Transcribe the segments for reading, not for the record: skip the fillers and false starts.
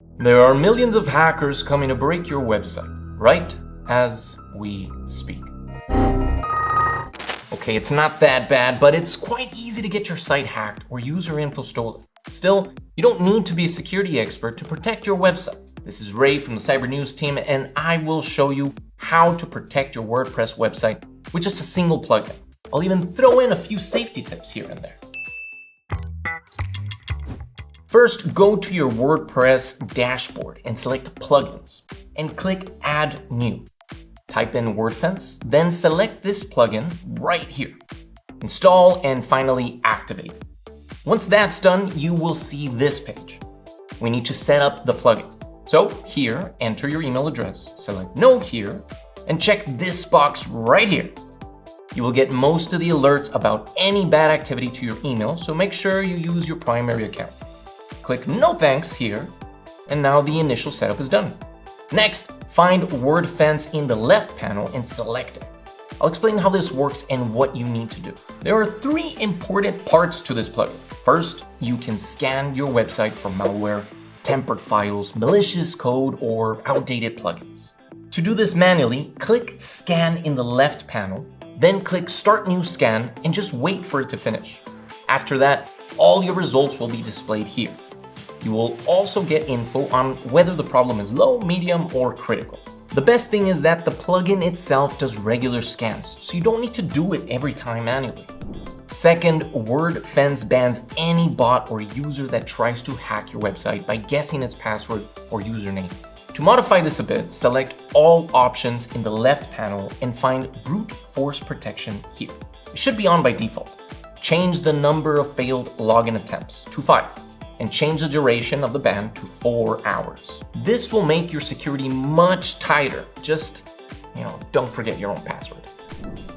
There are millions of hackers coming to break your website, right as we speak. Okay, it's not that bad, but it's quite easy to get your site hacked or user info stolen. Still, you don't need to be a security expert to protect your website. This is Ray from the Cyber News team, and I will show you how to protect your WordPress website with just a single plugin. I'll even throw in a few safety tips here and there. First, go to your WordPress dashboard and select Plugins and click Add New. Type in WordFence, then select this plugin right here. Install and finally activate. Once that's done, you will see this page. We need to set up the plugin. So here, enter your email address, select No here, and check this box right here. You will get most of the alerts about any bad activity to your email, so make sure you use your primary account. Click No Thanks here, and now the initial setup is done. Next, find WordFence in the left panel and select it. I'll explain how this works and what you need to do. There are three important parts to this plugin. First, you can scan your website for malware, tempered files, malicious code, or outdated plugins. To do this manually, click Scan in the left panel, then click Start New Scan and just wait for it to finish. After that, all your results will be displayed here. You will also get info on whether the problem is low, medium, or critical. The best thing is that the plugin itself does regular scans, so you don't need to do it every time manually. Second, WordFence bans any bot or user that tries to hack your website by guessing its password or username. To modify this a bit, select all options in the left panel and find Brute Force Protection here. It should be on by default. Change the number of failed login attempts to 5. And change the duration of the ban to 4 hours. This will make your security much tighter. Just, don't forget your own password.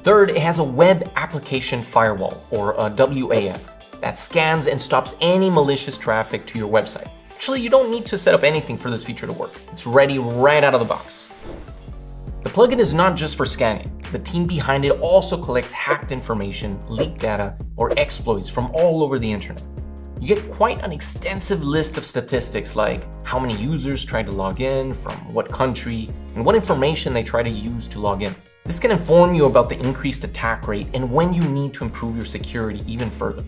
Third, it has a web application firewall, or a WAF, that scans and stops any malicious traffic to your website. Actually, you don't need to set up anything for this feature to work. It's ready right out of the box. The plugin is not just for scanning. The team behind it also collects hacked information, leaked data, or exploits from all over the internet. You get quite an extensive list of statistics like how many users try to log in, from what country, and what information they try to use to log in. This can inform you about the increased attack rate and when you need to improve your security even further.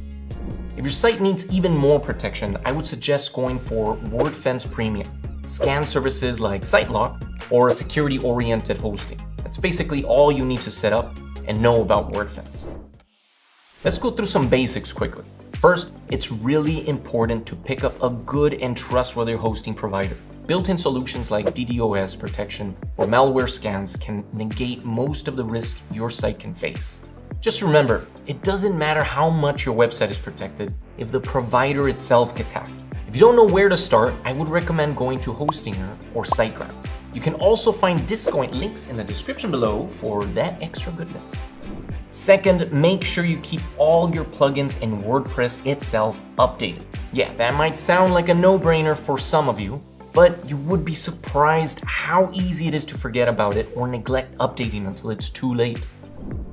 If your site needs even more protection, I would suggest going for WordFence Premium, scan services like SiteLock, or a security-oriented hosting. That's basically all you need to set up and know about WordFence. Let's go through some basics quickly. First, it's really important to pick up a good and trustworthy hosting provider. Built-in solutions like DDoS protection or malware scans can negate most of the risk your site can face. Just remember, it doesn't matter how much your website is protected if the provider itself gets hacked. If you don't know where to start, I would recommend going to Hostinger or SiteGround. You can also find Discoint links in the description below for that extra goodness. Second, make sure you keep all your plugins and WordPress itself updated. Yeah, that might sound like a no-brainer for some of you, but you would be surprised how easy it is to forget about it or neglect updating until it's too late.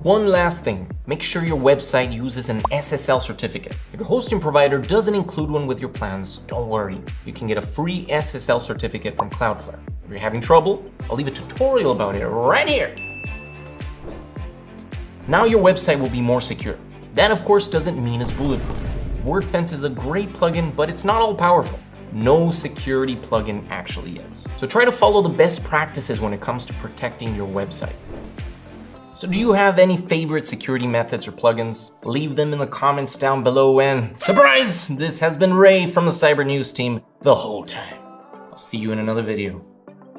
One last thing, make sure your website uses an SSL certificate. If your hosting provider doesn't include one with your plans, don't worry. You can get a free SSL certificate from Cloudflare. If you're having trouble, I'll leave a tutorial about it right here. Now your website will be more secure. That of course doesn't mean it's bulletproof. WordFence is a great plugin, but it's not all powerful. No security plugin actually is. So try to follow the best practices when it comes to protecting your website. So do you have any favorite security methods or plugins? Leave them in the comments down below, and surprise! This has been Ray from the Cyber News team the whole time. I'll see you in another video.